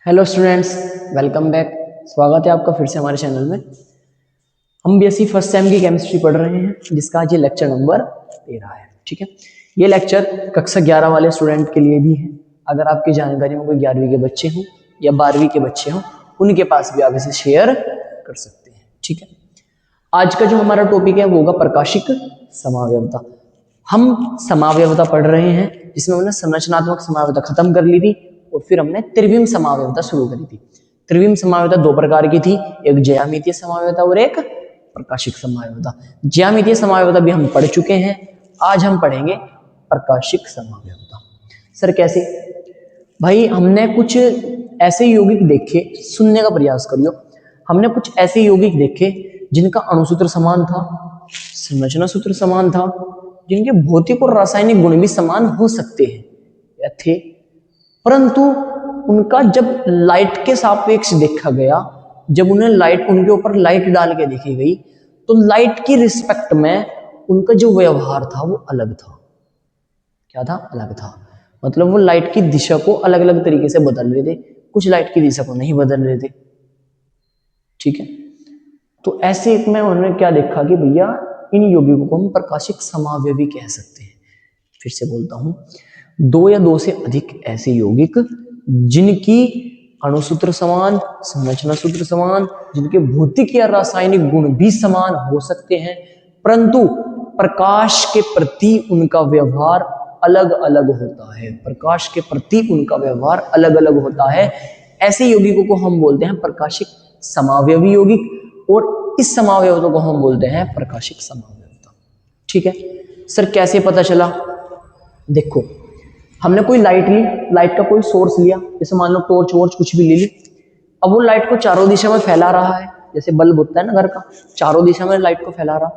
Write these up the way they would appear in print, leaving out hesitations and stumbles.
Hello students, welcome back. स्वागत है आपका फिर से हमारे चैनल में। हम बीएससी फर्स्ट सेम की केमिस्ट्री पढ़ रहे हैं, जिसका आज ये लेक्चर नंबर 13 है। ठीक है, ये लेक्चर कक्षा 11 वाले स्टूडेंट के लिए भी है। अगर आपकी जानकारी में कोई 11वीं के बच्चे हों या 12वीं के बच्चे हों, उनके पास भी आप इसे शेयर कर सकते हैं। ठीक है, आज का जो हमारा टॉपिक है वो होगा प्रकाशिक समावयवता। हम समावयवता पढ़ रहे हैं, जिसमें हमने संरचनात्मक समावयवता खत्म कर ली थी और फिर हमने त्रिविम समावयवता शुरू करी थी। त्रिविम समावयवता दो प्रकार की थी, एक ज्यामितीय समावयवता और एक प्रकाशिक समावयवता। ज्यामितीय समावयवता भी हम पढ़ चुके हैं, आज हम पढ़ेंगे प्रकाशिक समावयवता। सर कैसे? भाई हमने कुछ ऐसे यौगिक देखे, सुनने का प्रयास करियो। हमने कुछ ऐसे यौगिक देखे जिनका अणुसूत्र समान था, संरचना सूत्र समान था, जिनके भौतिक और रासायनिक गुण भी समान हो सकते हैं या थे, परंतु उनका जब लाइट के सापेक्ष देखा गया, जब उन्हें लाइट, उनके ऊपर लाइट डाल के देखी गई, तो लाइट की रिस्पेक्ट में उनका जो व्यवहार था वो अलग था। क्या था? अलग था। मतलब वो लाइट की दिशा को अलग अलग तरीके से बदल रहे थे, कुछ लाइट की दिशा को नहीं बदल रहे थे। ठीक है, तो ऐसे में उन्होंने क्या देखा कि भैया इन यौगिकों को हम प्रकाशिक समावयवी कह सकते हैं। फिर से बोलता हूं, दो या दो से अधिक ऐसे यौगिक जिनकी अणुसूत्र समान, संरचना सूत्र समान, जिनके भौतिक या रासायनिक गुण भी समान हो सकते हैं, परंतु प्रकाश के प्रति उनका व्यवहार अलग अलग होता है। प्रकाश के प्रति उनका व्यवहार अलग अलग होता है। ऐसे यौगिकों को हम बोलते हैं प्रकाशिक समावयवी यौगिक, और इस समावयवता को हम बोलते हैं प्रकाशिक समावयवता। ठीक है सर, कैसे पता चला? देखो, हमने कोई लाइट ली, लाइट का कोई सोर्स लिया, जैसे मान लो टॉर्च वॉर्च कुछ भी ले ली। अब वो लाइट को चारों दिशा में फैला रहा है, जैसे बल्ब होता है ना घर का, चारों दिशा में लाइट को फैला रहा।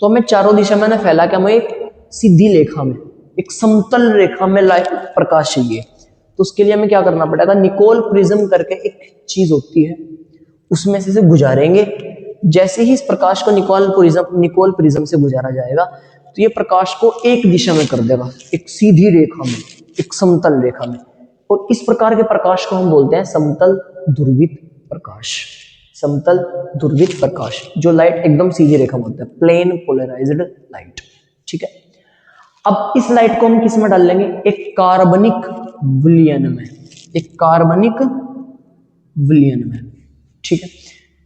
तो हमें चारों दिशा में ना फैला के हमें एक सीधी रेखा में, एक समतल रेखा में लाइट प्रकाश चाहिए। तो उसके लिए हमें क्या करना पड़ेगा? निकोल प्रिज्म करके एक चीज होती है, उसमें से गुजारेंगे। जैसे ही इस प्रकाश को निकोल प्रिज्म से गुजारा जाएगा, तो ये प्रकाश को एक दिशा में कर देगा, एक सीधी रेखा में, एक समतल रेखा में। और इस प्रकार के प्रकाश को हम बोलते हैं समतल ध्रुवित प्रकाश। समतल ध्रुवित प्रकाश, जो लाइट एकदम सीधी रेखा में होता है, प्लेन पोलराइज्ड लाइट। ठीक है, अब इस लाइट को हम किस में डाल लेंगे? एक कार्बनिक विलयन में, एक कार्बनिक विलयन में। ठीक है,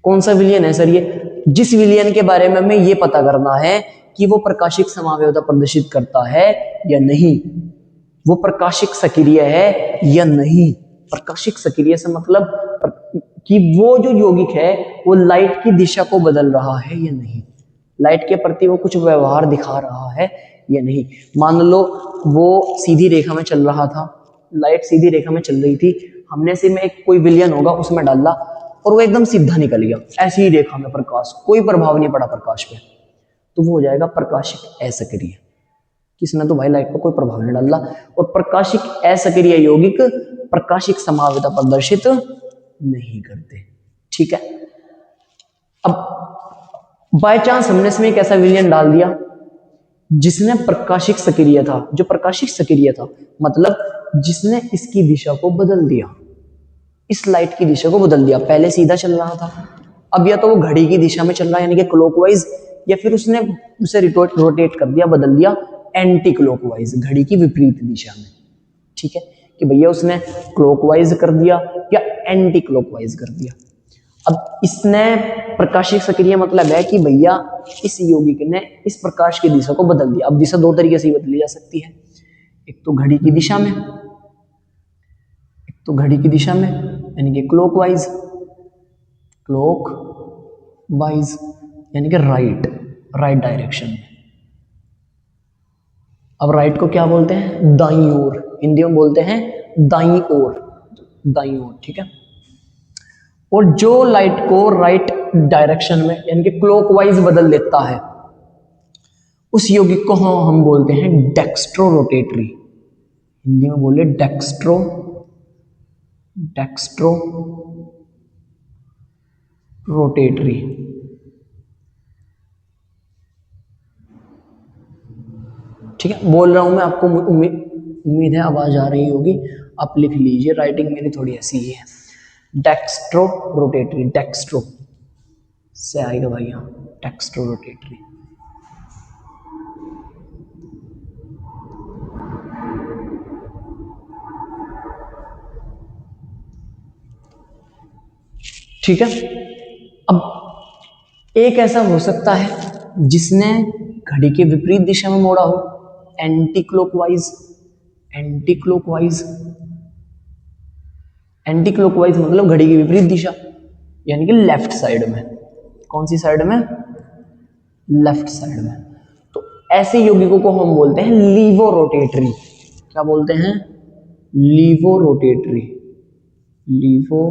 कौन सा विलयन है सर ये? जिस विलयन के बारे में हमें ये पता करना है कि वो प्रकाशिक समावयवता प्रदर्शित करता है या नहीं, वो प्रकाशिक सक्रिय है या नहीं। प्रकाशिक सक्रिय से मतलब कि वो जो यौगिक है वो लाइट की दिशा को बदल रहा है या नहीं, लाइट के प्रति वो कुछ व्यवहार दिखा रहा है या नहीं। मान लो वो सीधी रेखा में चल रहा था, लाइट सीधी रेखा में चल रही थी, हमने से में एक कोई विलयन होगा उसमें डाला और वो एकदम सीधा निकल गया, ऐसी ही रेखा में प्रकाश, कोई प्रभाव नहीं पड़ा प्रकाश पे, तो वो हो जाएगा प्रकाशिक असक्रिय। किसने? तो भाई लाइट पर कोई प्रभाव नहीं डाला। और प्रकाशिक असक्रिय यौगिक प्रकाशिक समावयवता प्रदर्शित नहीं करते। ठीक है, अब बाय चांस हमने इसमें एक ऐसा विलयन डाल दिया जिसने प्रकाशिक सक्रिय था, जो प्रकाशिक सक्रिय था मतलब जिसने इसकी दिशा को बदल दिया, इस लाइट की दिशा को बदल दिया। पहले सीधा चल रहा था, अब या तो वो घड़ी की दिशा में चल रहा है यानी कि क्लॉकवाइज, या फिर उसने उसे रोटेट कर दिया, बदल दिया एंटी क्लॉकवाइज, घड़ी की विपरीत दिशा में। ठीक है, कि भैया उसने क्लॉकवाइज कर दिया या एंटी क्लॉकवाइज कर दिया। अब इसने प्रकाशिक सक्रिय मतलब है कि भैया इस यौगिक ने इस प्रकाश की दिशा को बदल दिया। अब दिशा दो तरीके से बदली जा सकती है, एक तो घड़ी की दिशा में, एक तो घड़ी की दिशा में यानी कि क्लॉकवाइज, क्लॉकवाइज यानी कि राइट डायरेक्शन में। अब राइट को क्या बोलते हैं? दाईं ओर, हिंदी में बोलते हैं दाईं ओर, दाईं ओर। ठीक है, और जो लाइट को राइट डायरेक्शन में यानी कि क्लॉकवाइज बदल देता है, उस यौगिक को हम बोलते हैं डेक्स्ट्रो रोटेटरी। हिंदी में बोले डेक्स्ट्रो रोटेटरी। ठीक है, बोल रहा हूं मैं, आपको उम्मीद है आवाज आ रही होगी। आप लिख लीजिए, राइटिंग मेरी थोड़ी ऐसी ही है। डेक्स्ट्रो रोटेटरी, डेक्स्ट्रो से आएगा भाई यहाँ, डेक्स्ट्रो रोटेटरी। ठीक है। अब एक ऐसा हो सकता है जिसने घड़ी के विपरीत दिशा में मोड़ा हो, anti clockwise. Anti clockwise, anti clockwise मतलब घड़ी की विपरीत दिशा, यानी कि लेफ्ट साइड में। कौन सी साइड में? लेफ्ट साइड में। तो ऐसे यौगिकों को हम बोलते हैं लीवो रोटेटरी। क्या बोलते हैं? Levorotatory, लीवो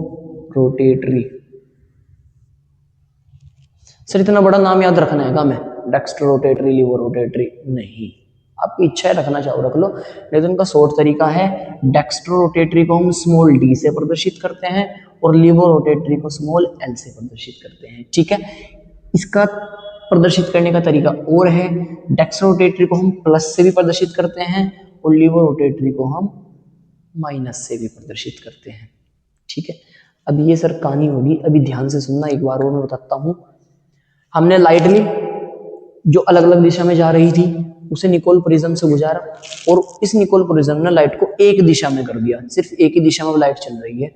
rotatory. सर इतना बड़ा नाम याद रखना है क्या मैं? Dextrorotatory, levorotatory? नहीं, आपकी इच्छा है रखना चाहो रख लो, लेकिन उनका शॉर्ट तरीका है, डेक्स्ट्रो रोटेटरी को हम स्मॉल डी से प्रदर्शित करते हैं और लीवो रोटेटरी को स्मॉल एल से प्रदर्शित करते हैं। ठीक है, इसका प्रदर्शित करने का तरीका और है, डेक्स्ट्रो रोटेटरी को हम प्लस से भी प्रदर्शित करते हैं और लीवो रोटेटरी को हम माइनस से भी प्रदर्शित करते हैं। ठीक है, अब ये सर कहानी होगी, अभी ध्यान से सुनना, एक बार और मैं बताता हूँ। हमने लाइट ली जो अलग अलग दिशा में जा रही थी, उसे निकोल प्रिज्म से गुजारा और इस निकोल प्रिज्म ने लाइट को एक दिशा में कर दिया, सिर्फ एक ही दिशा में लाइट चल रही है।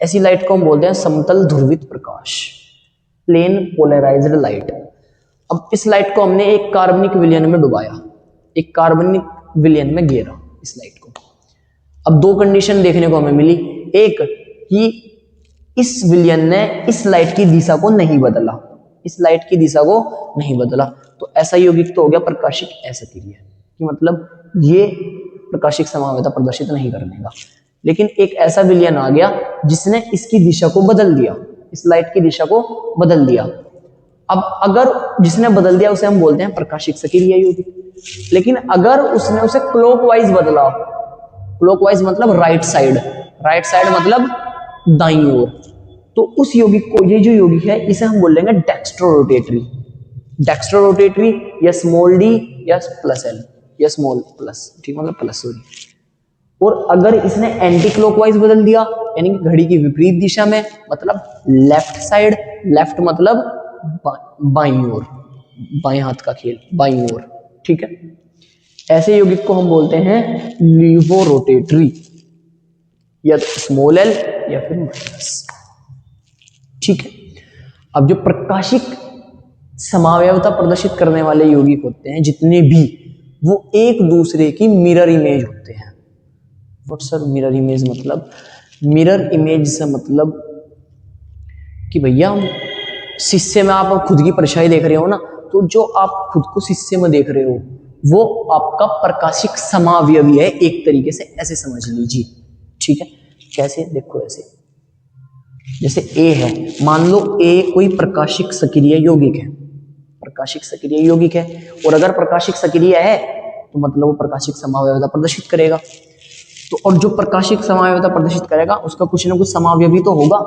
ऐसी लाइट को हम बोलते हैं समतल ध्रुवित प्रकाश, प्लेन पोलराइज्ड लाइट। अब इस लाइट को हमने एक कार्बनिक विलयन में डुबाया, एक कार्बनिक विलयन में घेरा इस लाइट को। अब दो कंडीशन देखने को हमें मिली, एक कि इस विलयन ने इस लाइट की दिशा को नहीं बदला, इस लाइट की दिशा को नहीं बदला, तो ऐसा यौगिक तो हो गया प्रकाशिक असक्रिय, कि मतलब ये प्रकाशिक समावेता प्रदर्शित नहीं करने का। लेकिन एक ऐसा विलयन आ गया जिसने इसकी दिशा को बदल दिया, इस लाइट की दिशा को बदल दिया। अब अगर जिसने बदल दिया उसे हम बोलते हैं प्रकाशिक सक्रिय यौगिक। लेकिन अगर उसने उसे क्लॉकवाइज बदला, क्लॉकवाइज मतलब राइट साइड, राइट साइड मतलब दाईं ओर, तो उस यौगिक को, ये जो यौगिक है इसे हम बोलेंगे डेक्स्ट्रो रोटेटरी। डेक्स्ट्रो रोटेटरी या स्मॉल डी या प्लस एल या स्मॉल प्लस, ठीक मतलब प्लस, सॉरी। और अगर इसने एंटी क्लॉकवाइज बदल दिया, यानी कि घड़ी की विपरीत दिशा में, मतलब लेफ्ट साइड, लेफ्ट मतलब बाईं ओर, बाएं हाथ का खेल, बाईं ओर। ठीक है, ऐसे यौगिक को हम बोलते हैं लीवो रोटेटरी, या स्मॉल एल या फिर माइनस। ठीक है, अब जो प्रकाशिक समावयवता प्रदर्शित करने वाले यौगिक होते हैं जितने भी, वो एक दूसरे की मिरर इमेज होते हैं। व्हाट सर मिरर इमेज मतलब? मिरर इमेज से मतलब कि भैया शीशे में आप खुद की परछाई देख रहे हो ना, तो जो आप खुद को शीशे में देख रहे हो वो आपका प्रकाशिक समावयवी है, एक तरीके से ऐसे समझ लीजिए। ठीक है, कैसे? देखो ऐसे, जैसे ए है, मान लो ए कोई प्रकाशिक सक्रिय यौगिक है, प्रकाशिक सक्रिय यौगिक है, और अगर प्रकाशिक सक्रिय है तो मतलब वो प्रकाशिक समावयवता प्रदर्शित करेगा। तो और जो प्रकाशिक समावयवता प्रदर्शित करेगा उसका कुछ ना कुछ समावयवी तो होगा,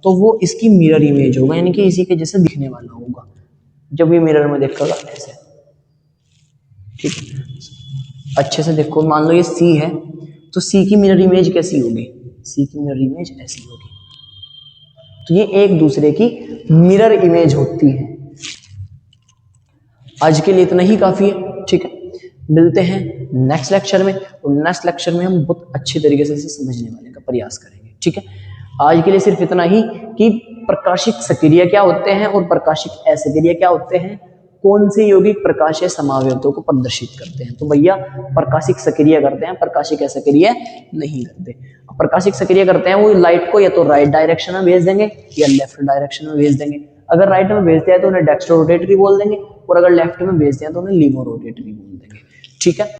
तो वो इसकी मिरर इमेज होगा, यानी कि इसी के जैसे दिखने वाला होगा जब ये मिरर में देखेगा ऐसे। ठीक है, अच्छे से देखो, मान लो ये सी है, तो सी की मिरर इमेज कैसी होगी? सी की मिरर इमेज ऐसी होगी। तो ये एक दूसरे की मिरर इमेज होती है। आज के लिए इतना ही काफी है। ठीक है, मिलते हैं नेक्स्ट लेक्चर में, और नेक्स्ट लेक्चर में हम बहुत अच्छे तरीके से इसे समझने वाले का प्रयास करेंगे। ठीक है, आज के लिए सिर्फ इतना ही कि प्रकाशिक सक्रिय क्या होते हैं और प्रकाशिक असक्रिय क्या होते हैं, कौन से यौगिक प्रकाशीय समावयवों को प्रदर्शित करते हैं। तो भैया प्रकाशिक सक्रिय करते हैं, प्रकाशिक असक्रिय नहीं करते। प्रकाशिक सक्रिय करते हैं वो लाइट को या तो राइट डायरेक्शन में भेज देंगे या लेफ्ट डायरेक्शन में भेज देंगे। अगर राइट में भेजते हैं तो उन्हें डेक्स्ट्रो रोटेटरी बोल देंगे, और अगर लेफ्ट में भेजते हैं तो उन्हें लीवो रोटेटरी बोल देंगे। ठीक है।